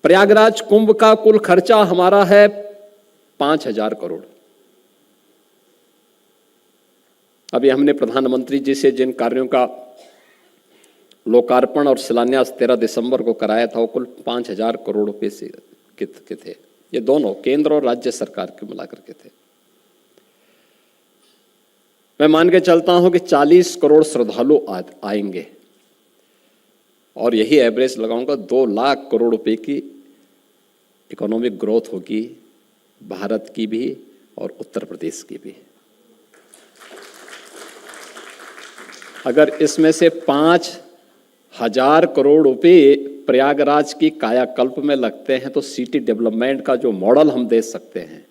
प्रयागराज कुंभ का कुल खर्चा हमारा है 5,000 करोड़। अभी हमने प्रधानमंत्री जी से जिन कार्यों का लोकार्पण और शिलान्यास 13 दिसंबर को कराया था वो कुल 5,000 करोड़ रुपए से के थे। ये दोनों केंद्र और राज्य सरकार के मिलाकर के थे। मैं मान के चलता हूं कि 40 करोड़ श्रद्धालु आएंगे और यही एवरेज लगाऊंगा 2 लाख करोड़ रुपए की इकोनॉमिक ग्रोथ होगी, भारत की भी और उत्तर प्रदेश की भी। अगर इसमें से 5,000 करोड़ रुपए प्रयागराज की कायाकल्प में लगते हैं तो सिटी डेवलपमेंट का जो मॉडल हम दे सकते हैं,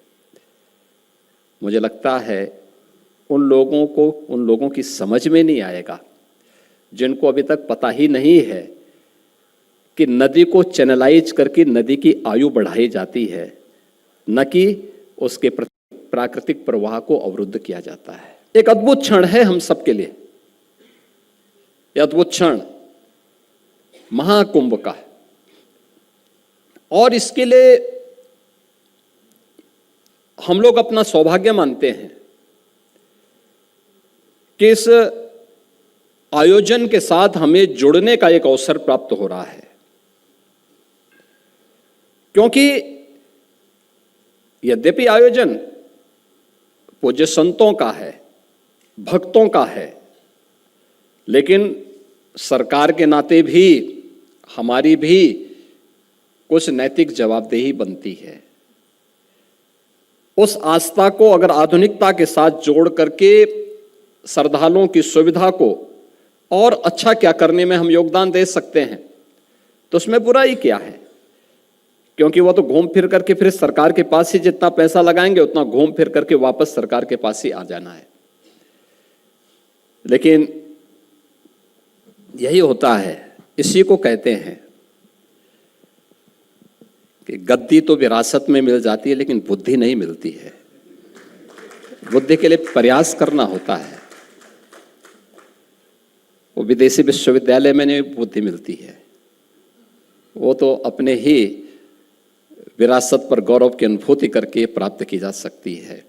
मुझे लगता है उन लोगों की समझ में नहीं आएगा जिनको अभी तक पता ही नहीं है कि नदी को चैनलाइज करके नदी की आयु बढ़ाई जाती है, न कि उसके प्राकृतिक प्रवाह को अवरुद्ध किया जाता है। एक अद्भुत क्षण है हम सबके लिए, यह अद्भुत क्षण महाकुंभ का, और इसके लिए हम लोग अपना सौभाग्य मानते हैं कि इस आयोजन के साथ हमें जुड़ने का एक अवसर प्राप्त हो रहा है। क्योंकि यद्यपि आयोजन पूज्य संतों का है, भक्तों का है, लेकिन सरकार के नाते भी हमारी भी कुछ नैतिक जवाबदेही बनती है। उस आस्था को अगर आधुनिकता के साथ जोड़ करके श्रद्धालुओं की सुविधा को और अच्छा क्या करने में हम योगदान दे सकते हैं तो उसमें बुराई क्या है, क्योंकि वो तो घूम फिर करके फिर सरकार के पास ही जितना पैसा लगाएंगे उतना घूम फिर करके वापस सरकार के पास ही आ जाना है। लेकिन यही होता है, इसी को कहते हैं कि गद्दी तो विरासत में मिल जाती है लेकिन बुद्धि नहीं मिलती है। बुद्धि के लिए प्रयास करना होता है। वो विदेशी विश्वविद्यालय में नहीं बुद्धि मिलती है, वो तो अपने ही विरासत पर गौरव की अनुभूति करके प्राप्त की जा सकती है।